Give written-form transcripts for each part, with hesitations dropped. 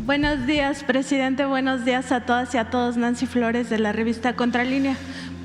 Buenos días, presidente. Buenos días a todas y a todos. Nancy Flores, de la revista Contralínea.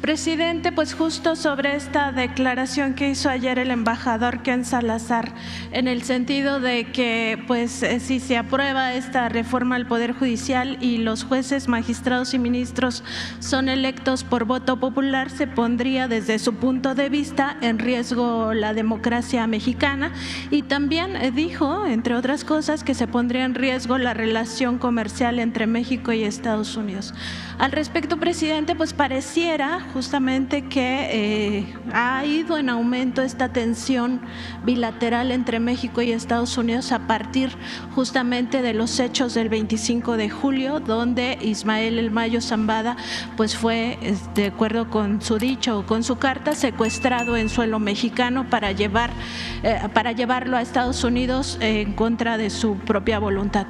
Presidente, pues justo sobre esta declaración que hizo ayer el embajador Ken Salazar, en el sentido de que pues si se aprueba esta reforma al Poder Judicial y los jueces, magistrados y ministros son electos por voto popular, se pondría desde su punto de vista en riesgo la democracia mexicana, y también dijo, entre otras cosas, que se pondría en riesgo la relación comercial entre México y Estados Unidos. Al respecto, presidente, pues pareciera justamente que ha ido en aumento esta tensión bilateral entre México y Estados Unidos a partir justamente de los hechos del 25 de julio, donde Ismael El Mayo Zambada pues fue, de acuerdo con su dicho o con su carta, secuestrado en suelo mexicano para llevarlo a Estados Unidos en contra de su propia voluntad.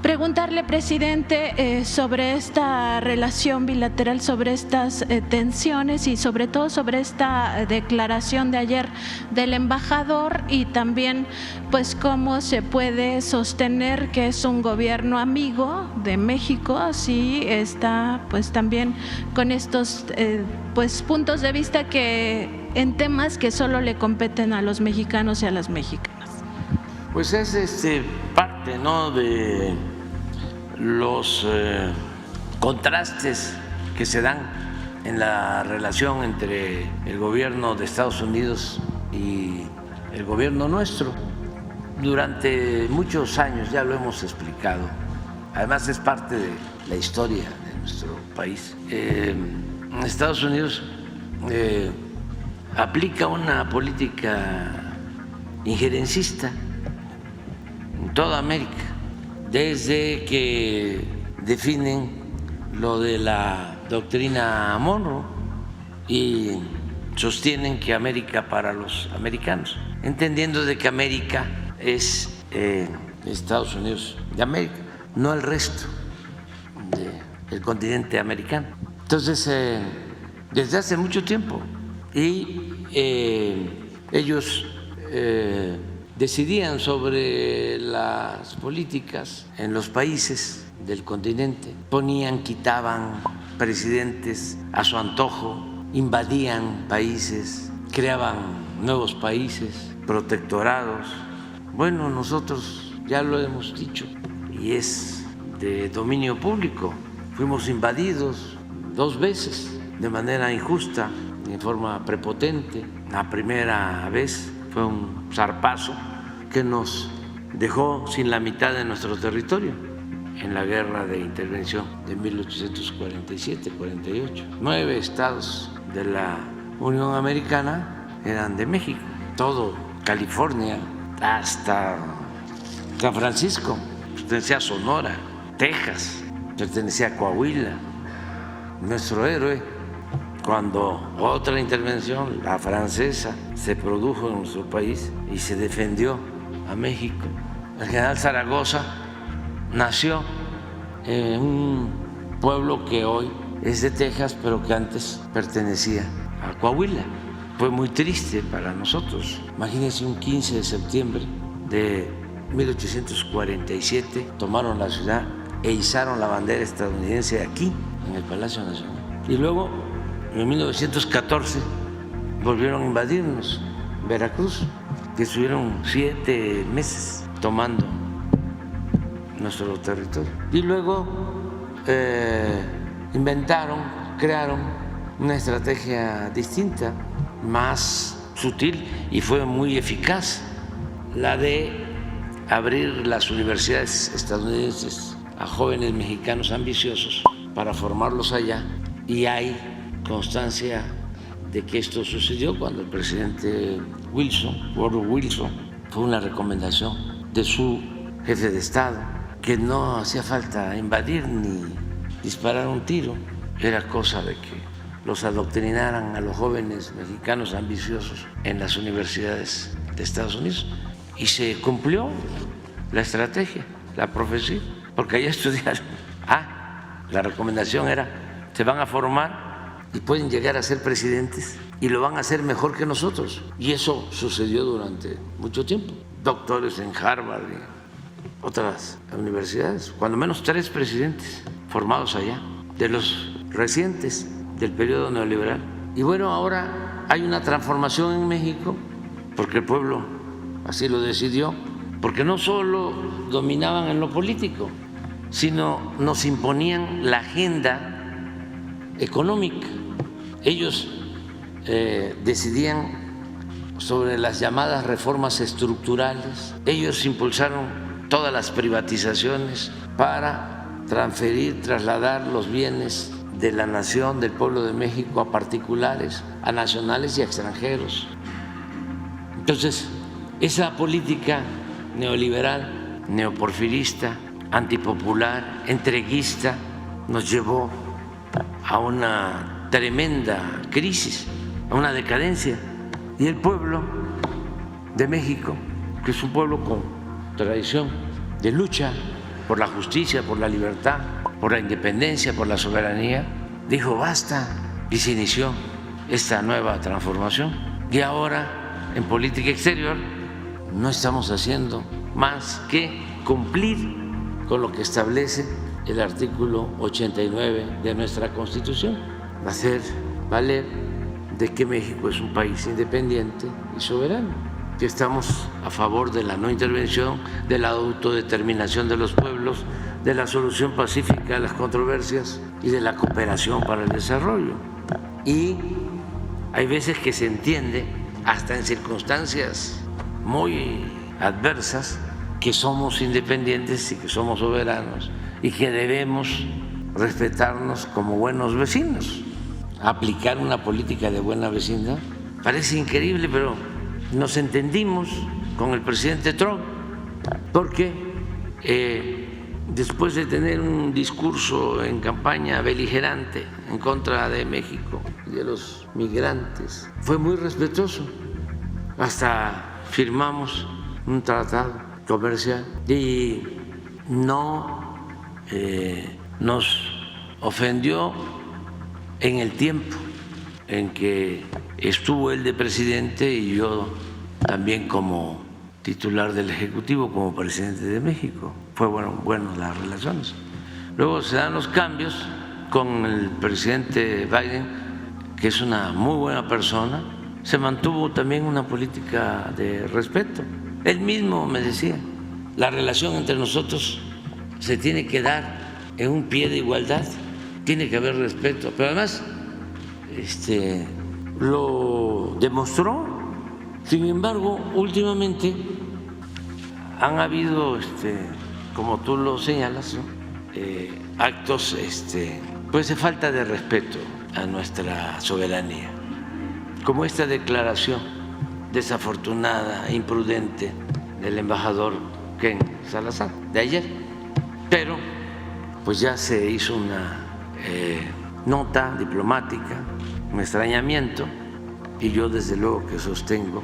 Preguntarle, presidente, sobre esta relación bilateral, sobre estas tensiones y sobre todo sobre esta declaración de ayer del embajador, y también pues cómo se puede sostener que es un gobierno amigo de México si está pues también con estos pues puntos de vista que en temas que solo le competen a los mexicanos y a las mexicanas. Pues es parte, ¿no?, de los contrastes que se dan en la relación entre el gobierno de Estados Unidos y el gobierno nuestro. Durante muchos años, ya lo hemos explicado, además es parte de la historia de nuestro país. Estados Unidos aplica una política injerencista en toda América, desde que definen lo de la doctrina Monroe y sostienen que América para los americanos, entendiendo de que América es Estados Unidos de América, no el resto del continente americano. Entonces, desde hace mucho tiempo, y ellos decidían sobre las políticas en los países del continente, ponían, quitaban presidentes a su antojo, invadían países, creaban nuevos países, protectorados. Bueno, nosotros ya lo hemos dicho y es de dominio público. Fuimos invadidos 2 veces de manera injusta, en forma prepotente. La primera vez fue un zarpazo que nos dejó sin la mitad de nuestro territorio en la guerra de intervención de 1847-48. 9 estados de la Unión Americana eran de México, todo California hasta San Francisco, pertenecía a Sonora, Texas, pertenecía a Coahuila. Nuestro héroe, cuando otra intervención, la francesa, se produjo en nuestro país y se defendió a México, el general Zaragoza nació en un pueblo que hoy es de Texas, pero que antes pertenecía a Coahuila. Fue muy triste para nosotros. Imagínense, un 15 de septiembre de 1847 tomaron la ciudad e izaron la bandera estadounidense aquí, en el Palacio Nacional. Y luego, en 1914, volvieron a invadirnos Veracruz, que estuvieron 7 meses tomando nuestro territorio. Y luego crearon una estrategia distinta, más sutil, y fue muy eficaz, la de abrir las universidades estadounidenses a jóvenes mexicanos ambiciosos para formarlos allá. Y hay constancia de que esto sucedió cuando el presidente Woodrow Wilson, fue una recomendación de su jefe de Estado, que no hacía falta invadir ni disparar un tiro, era cosa de que los adoctrinaran a los jóvenes mexicanos ambiciosos en las universidades de Estados Unidos. Y se cumplió la estrategia, la profecía, porque allá estudiaron. La recomendación era: se van a formar y pueden llegar a ser presidentes y lo van a hacer mejor que nosotros. Y eso sucedió durante mucho tiempo. Doctores en Harvard, otras universidades, cuando menos 3 presidentes formados allá, de los recientes del periodo neoliberal. Y bueno, ahora hay una transformación en México, porque el pueblo así lo decidió, porque no solo dominaban en lo político, sino nos imponían la agenda económica. Ellos decidían sobre las llamadas reformas estructurales. Ellos impulsaron todas las privatizaciones para transferir, trasladar los bienes de la nación, del pueblo de México, a particulares, a nacionales y a extranjeros. Entonces, esa política neoliberal, neoporfirista, antipopular, entreguista, nos llevó a una tremenda crisis, a una decadencia. Y el pueblo de México, que es un pueblo con tradición de lucha por la justicia, por la libertad, por la independencia, por la soberanía, dijo basta, y se inició esta nueva transformación. Y ahora, en política exterior, no estamos haciendo más que cumplir con lo que establece el artículo 89 de nuestra Constitución, hacer valer de que México es un país independiente y soberano, que estamos a favor de la no intervención, de la autodeterminación de los pueblos, de la solución pacífica de las controversias y de la cooperación para el desarrollo. Y hay veces que se entiende, hasta en circunstancias muy adversas, que somos independientes y que somos soberanos y que debemos respetarnos como buenos vecinos. Aplicar una política de buena vecindad parece increíble, pero nos entendimos con el presidente Trump, porque después de tener un discurso en campaña beligerante en contra de México y de los migrantes, fue muy respetuoso. Hasta firmamos un tratado comercial y no nos ofendió en el tiempo en que estuvo él de presidente y yo también como titular del Ejecutivo, como presidente de México. Fue bueno las relaciones. Luego se dan los cambios con el presidente Biden, que es una muy buena persona. Se mantuvo también una política de respeto. Él mismo me decía, la relación entre nosotros se tiene que dar en un pie de igualdad, tiene que haber respeto, pero además lo demostró. Sin embargo, últimamente han habido, como tú lo señalas, ¿no? Actos pues de falta de respeto a nuestra soberanía, como esta declaración desafortunada, imprudente del embajador Ken Salazar de ayer. Pero pues ya se hizo una nota diplomática, un extrañamiento, y yo desde luego que sostengo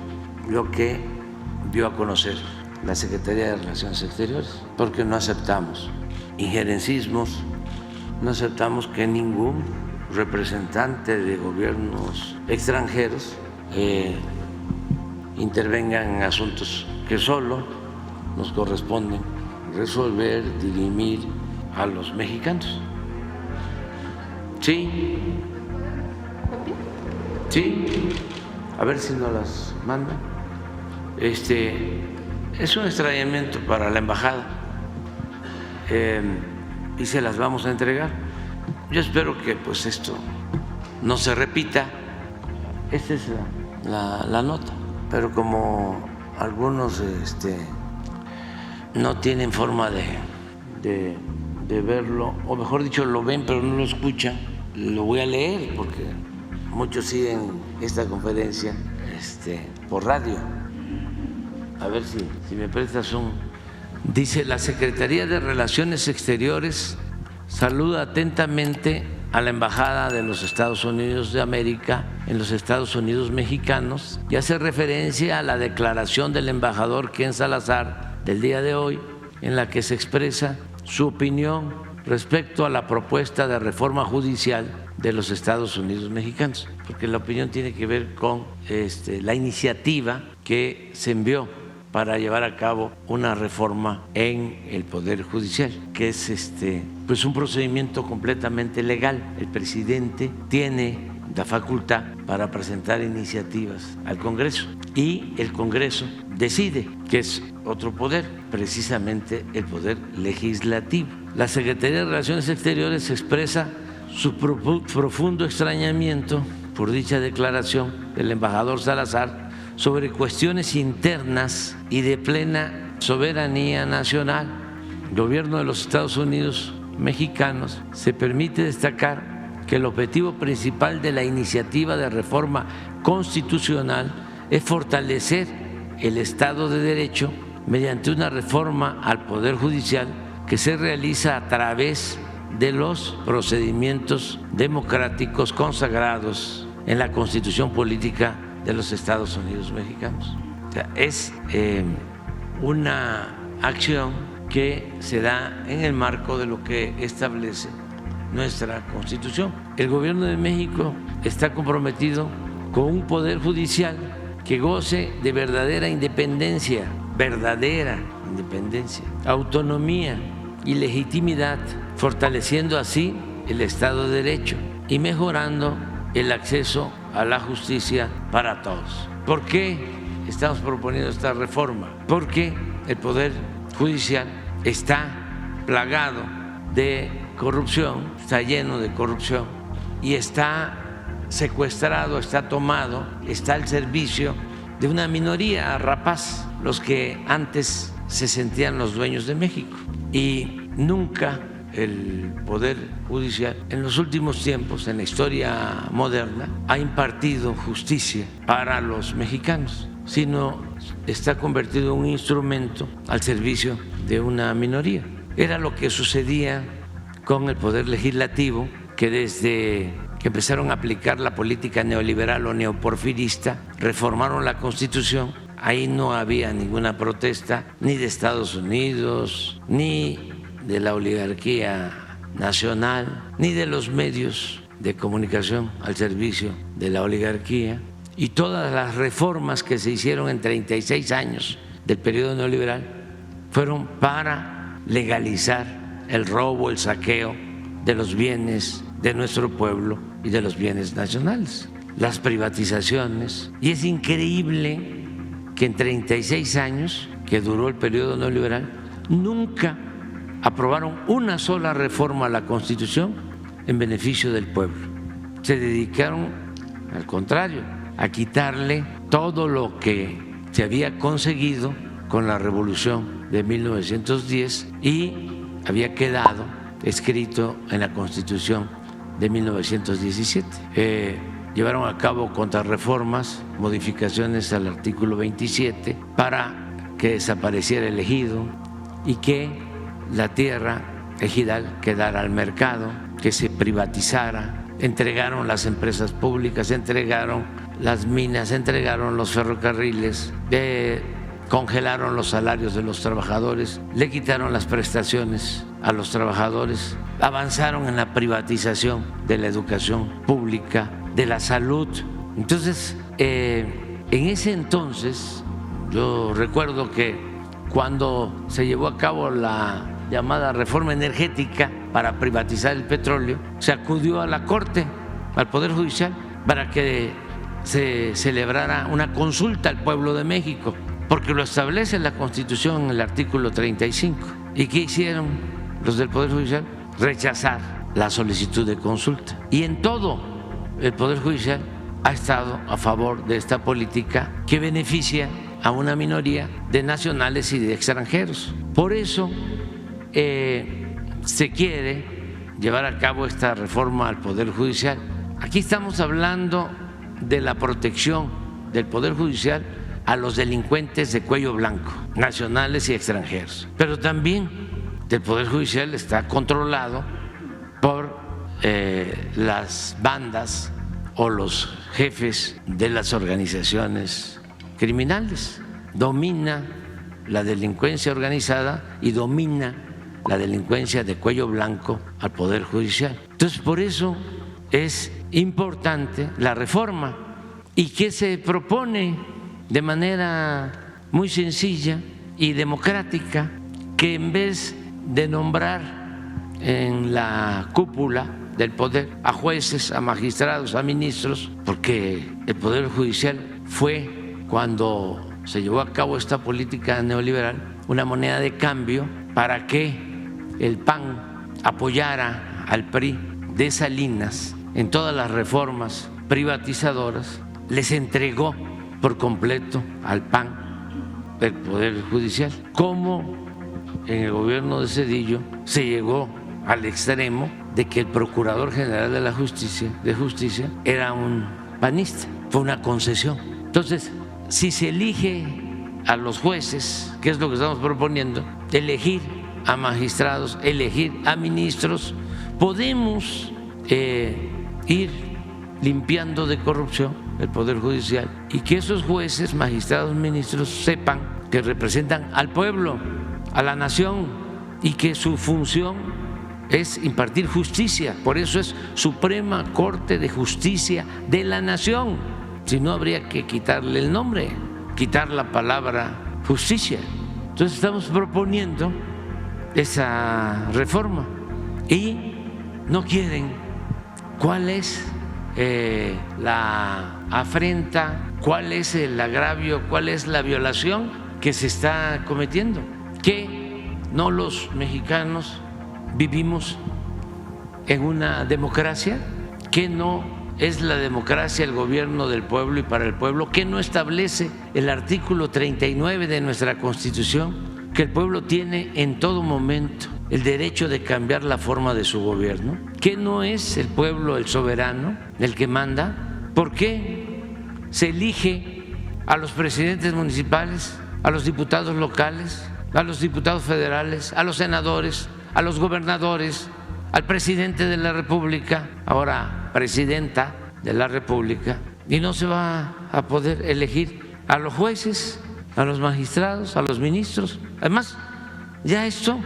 lo que dio a conocer la Secretaría de Relaciones Exteriores, porque no aceptamos injerencismos, no aceptamos que ningún representante de gobiernos extranjeros intervengan en asuntos que solo nos corresponden resolver, dirimir a los mexicanos. Sí, a ver si nos las mandan. Es un extrañamiento para la embajada y se las vamos a entregar. Yo espero que pues esto no se repita. Esta es la nota, pero como algunos no tienen forma de verlo, o mejor dicho, lo ven pero no lo escuchan, lo voy a leer porque muchos siguen esta conferencia por radio. A ver si me prestas un... Dice: la Secretaría de Relaciones Exteriores saluda atentamente a la Embajada de los Estados Unidos de América en los Estados Unidos mexicanos y hace referencia a la declaración del embajador Ken Salazar del día de hoy, en la que se expresa su opinión respecto a la propuesta de reforma judicial de los Estados Unidos mexicanos, porque la opinión tiene que ver con la iniciativa que se envió para llevar a cabo una reforma en el Poder Judicial, que es pues un procedimiento completamente legal. El presidente tiene la facultad para presentar iniciativas al Congreso y el Congreso decide, que es otro poder, precisamente el poder legislativo. La Secretaría de Relaciones Exteriores expresa su profundo extrañamiento por dicha declaración del embajador Salazar sobre cuestiones internas y de plena soberanía nacional. El gobierno de los Estados Unidos mexicanos se permite destacar que el objetivo principal de la iniciativa de reforma constitucional es fortalecer el Estado de Derecho mediante una reforma al Poder Judicial que se realiza a través de los procedimientos democráticos consagrados en la Constitución Política de los Estados Unidos mexicanos. O sea, es una acción que se da en el marco de lo que establece nuestra Constitución. El gobierno de México está comprometido con un poder judicial que goce de verdadera independencia, autonomía y legitimidad, fortaleciendo así el Estado de Derecho y mejorando el acceso a la justicia para todos. ¿Por qué estamos proponiendo esta reforma? Porque el Poder Judicial está plagado de corrupción, está lleno de corrupción y está secuestrado, está tomado, está al servicio de una minoría rapaz, los que antes se sentían los dueños de México. Y nunca el Poder Judicial en los últimos tiempos, en la historia moderna, ha impartido justicia para los mexicanos, sino está convertido en un instrumento al servicio de una minoría. Era lo que sucedía con el Poder Legislativo, que desde que empezaron a aplicar la política neoliberal o neoporfirista, reformaron la Constitución. Ahí no había ninguna protesta, ni de Estados Unidos, ni de la oligarquía nacional, ni de los medios de comunicación al servicio de la oligarquía. Y todas las reformas que se hicieron en 36 años del periodo neoliberal fueron para legalizar el robo, el saqueo de los bienes de nuestro pueblo y de los bienes nacionales, las privatizaciones. Y es increíble que en 36 años que duró el periodo neoliberal nunca aprobaron una sola reforma a la Constitución en beneficio del pueblo. Se dedicaron, al contrario, a quitarle todo lo que se había conseguido con la Revolución de 1910 y había quedado escrito en la Constitución de 1917. Llevaron a cabo contrarreformas, modificaciones al artículo 27 para que desapareciera el ejido y que la tierra ejidal quedara al mercado, que se privatizara. Entregaron las empresas públicas, entregaron las minas, entregaron los ferrocarriles, congelaron los salarios de los trabajadores, le quitaron las prestaciones a los trabajadores, avanzaron en la privatización de la educación pública, de la salud. Entonces, en ese entonces, yo recuerdo que cuando se llevó a cabo la llamada reforma energética para privatizar el petróleo, se acudió a la Corte, al Poder Judicial, para que se celebrara una consulta al pueblo de México, porque lo establece la Constitución en el artículo 35. ¿Y qué hicieron los del Poder Judicial? Rechazar la solicitud de consulta. Y en todo el Poder Judicial ha estado a favor de esta política que beneficia a una minoría de nacionales y de extranjeros. Por eso se quiere llevar a cabo esta reforma al Poder Judicial. Aquí estamos hablando de la protección del Poder Judicial a los delincuentes de cuello blanco, nacionales y extranjeros. Pero también el Poder Judicial está controlado por las bandas o los jefes de las organizaciones criminales. Domina la delincuencia organizada y domina la delincuencia de cuello blanco al Poder Judicial. Entonces, por eso es importante la reforma. ¿Y qué se propone de manera muy sencilla y democrática, que en vez de nombrar en la cúpula del poder a jueces, a magistrados, a ministros, porque el Poder Judicial fue, cuando se llevó a cabo esta política neoliberal, una moneda de cambio para que el PAN apoyara al PRI de Salinas en todas las reformas privatizadoras, les entregó por completo al PAN el Poder Judicial. Como en el gobierno de Zedillo se llegó al extremo de que el Procurador General de la Justicia era un panista, fue una concesión. Entonces, si se elige a los jueces, que es lo que estamos proponiendo, elegir a magistrados, elegir a ministros, podemos ir limpiando de corrupción el Poder Judicial y que esos jueces, magistrados, ministros sepan que representan al pueblo, a la nación, y que su función es impartir justicia. Por eso es Suprema Corte de Justicia de la Nación. Si no, habría que quitarle el nombre, quitar la palabra justicia. Entonces estamos proponiendo esa reforma y no quieren. ¿Cuál es la afrenta? ¿Cuál es el agravio? ¿Cuál es la violación que se está cometiendo? Que no los mexicanos vivimos en una democracia, que no es la democracia el gobierno del pueblo y para el pueblo, que no establece el artículo 39 de nuestra Constitución que el pueblo tiene en todo momento el derecho de cambiar la forma de su gobierno, que no es el pueblo el soberano el que manda. ¿Por qué se elige a los presidentes municipales, a los diputados locales, a los diputados federales, a los senadores, a los gobernadores, al presidente de la República, ahora presidenta de la República, y no se va a poder elegir a los jueces, a los magistrados, a los ministros? Además, ya esto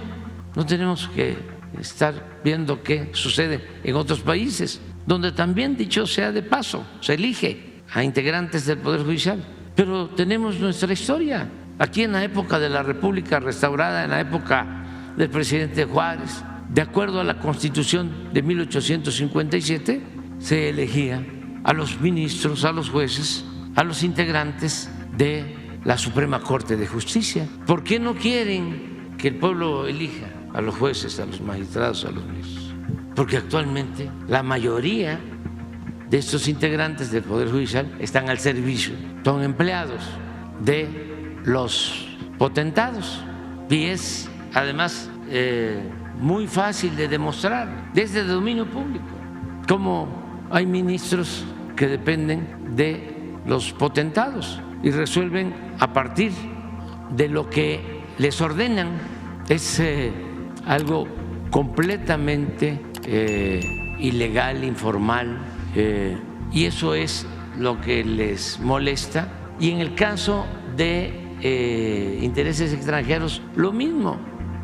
no tenemos que estar viendo qué sucede en otros países, donde también, dicho sea de paso, se elige a integrantes del Poder Judicial. Pero tenemos nuestra historia. Aquí en la época de la República restaurada, en la época del presidente Juárez, de acuerdo a la Constitución de 1857, se elegía a los ministros, a los jueces, a los integrantes de la Suprema Corte de Justicia. ¿Por qué no quieren que el pueblo elija a los jueces, a los magistrados, a los ministros? Porque actualmente la mayoría de estos integrantes del Poder Judicial están al servicio, son empleados de los potentados, y es además muy fácil de demostrar desde el dominio público cómo hay ministros que dependen de los potentados y resuelven a partir de lo que les ordenan. Es algo completamente ilegal, informal, y eso es lo que les molesta. Y en el caso de intereses extranjeros, lo mismo,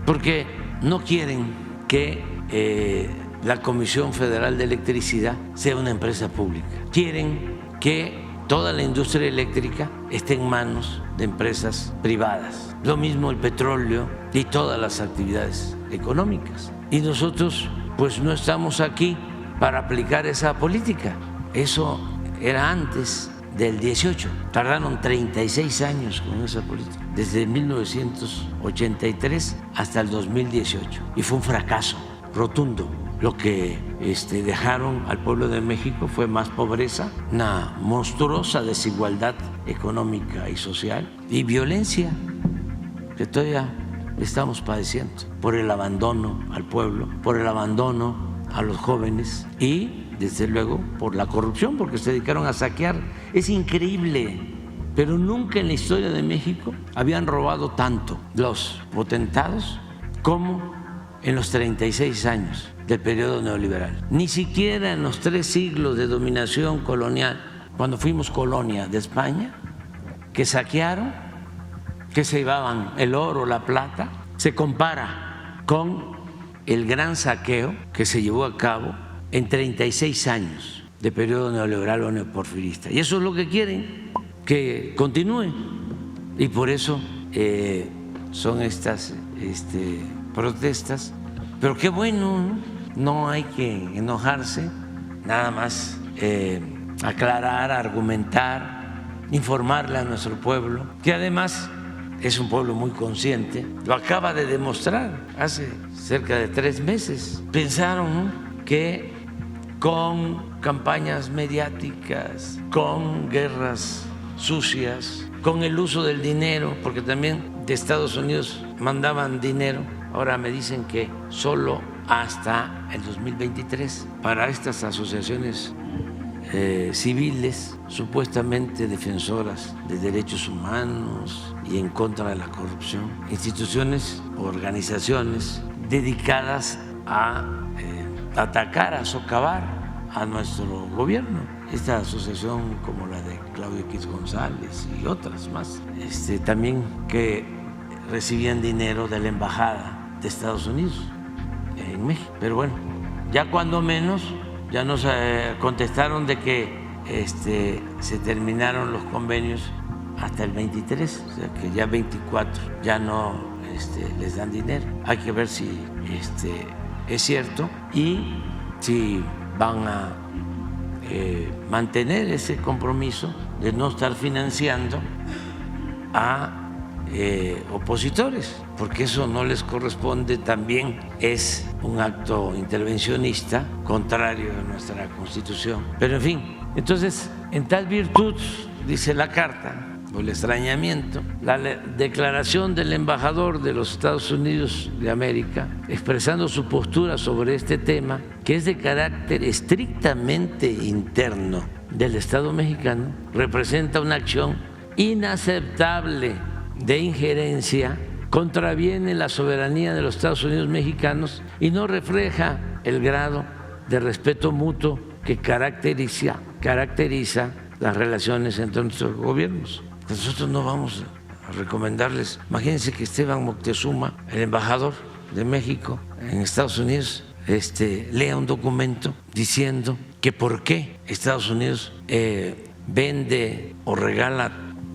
porque no quieren que la Comisión Federal de Electricidad sea una empresa pública. Quieren que toda la industria eléctrica esté en manos de empresas privadas. Lo mismo el petróleo y todas las actividades económicas. Y nosotros pues no estamos aquí para aplicar esa política. Eso era antes del 18. Tardaron 36 años con esa política, desde 1983 hasta el 2018. Y fue un fracaso rotundo. Lo que dejaron al pueblo de México fue más pobreza, una monstruosa desigualdad económica y social y violencia que todavía estamos padeciendo por el abandono al pueblo, por el abandono a los jóvenes y desde luego por la corrupción, porque se dedicaron a saquear. Es increíble, pero nunca en la historia de México habían robado tanto los potentados como en los 36 años del periodo neoliberal. Ni siquiera en los 3 siglos de dominación colonial, cuando fuimos colonia de España, que saquearon, que se llevaban el oro, la plata, se compara con el gran saqueo que se llevó a cabo en 36 años de periodo neoliberal o neoporfirista. Y eso es lo que quieren, que continúe Y por eso son estas protestas. Pero qué bueno, no hay que enojarse, nada más aclarar, argumentar, informarle a nuestro pueblo, que además es un pueblo muy consciente, lo acaba de demostrar hace cerca de 3 meses. Pensaron que con campañas mediáticas, con guerras sucias, con el uso del dinero, porque también de Estados Unidos mandaban dinero, ahora me dicen que solo hasta el 2023 para estas asociaciones civiles supuestamente defensoras de derechos humanos y en contra de la corrupción, instituciones o organizaciones dedicadas a atacar, a socavar a nuestro gobierno. Esta asociación como la de Claudio X González y otras más, también que recibían dinero de la Embajada de Estados Unidos en México. Pero bueno, ya cuando menos ya nos contestaron de que se terminaron los convenios hasta el 23, o sea que ya 24 ya no les dan dinero. Hay que ver si es cierto y si van a mantener ese compromiso de no estar financiando a opositores, porque eso no les corresponde, también es un acto intervencionista contrario a nuestra Constitución. Pero en fin, entonces, en tal virtud, dice la carta, o el extrañamiento, la declaración del embajador de los Estados Unidos de América expresando su postura sobre este tema, que es de carácter estrictamente interno del Estado mexicano, representa una acción inaceptable de injerencia, contraviene la soberanía de los Estados Unidos mexicanos y no refleja el grado de respeto mutuo que caracteriza las relaciones entre nuestros gobiernos. Nosotros no vamos a recomendarles. Imagínense que Esteban Moctezuma, el embajador de México en Estados Unidos, lea un documento diciendo que por qué Estados Unidos vende o regala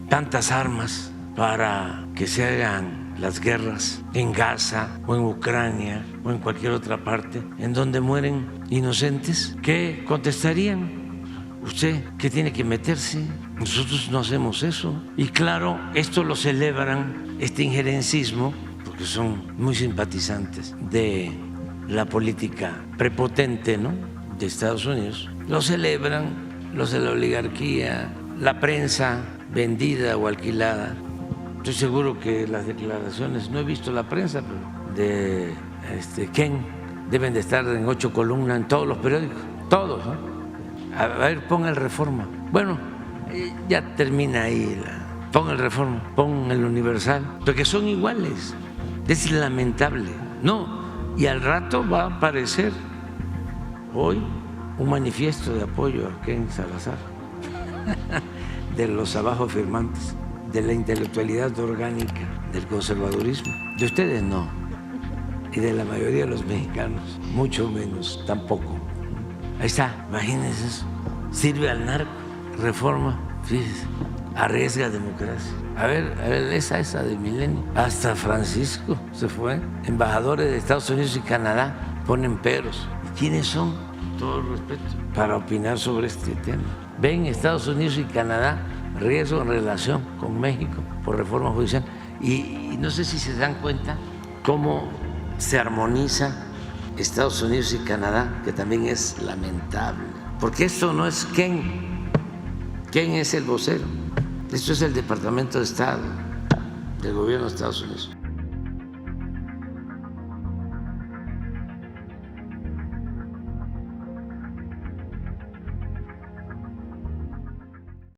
tantas armas para que se hagan las guerras en Gaza o en Ucrania o en cualquier otra parte en donde mueren inocentes. ¿Qué contestarían? ¿Usted qué tiene que meterse? Nosotros no hacemos eso. Y claro, esto lo celebran, este injerencismo, porque son muy simpatizantes de la política prepotente, ¿no?, de Estados Unidos. Lo celebran los de la oligarquía, la prensa vendida o alquilada. Estoy seguro que las declaraciones, no he visto la prensa, pero de Ken deben de estar en 8 columnas en todos los periódicos, todos, ¿no? A ver, pon el Reforma. Bueno, ya termina ahí. Pon el Reforma, pon el Universal, porque son iguales. Es lamentable. No, y al rato va a aparecer hoy un manifiesto de apoyo a Ken Salazar, de los abajo firmantes, de la intelectualidad orgánica, del conservadurismo. De ustedes no, y de la mayoría de los mexicanos, mucho menos, tampoco. Ahí está, imagínense eso. Sirve al narco, Reforma, fíjense, arriesga democracia. A ver, esa de Milenio. Hasta Francisco se fue. Embajadores de Estados Unidos y Canadá ponen peros. ¿Y quiénes son? Todo el respeto, para opinar sobre este tema. Ven Estados Unidos y Canadá riesgo en relación con México por reforma judicial. Y no sé si se dan cuenta cómo se armoniza Estados Unidos y Canadá, que también es lamentable, porque esto no es Ken es el vocero, esto es el Departamento de Estado del gobierno de Estados Unidos.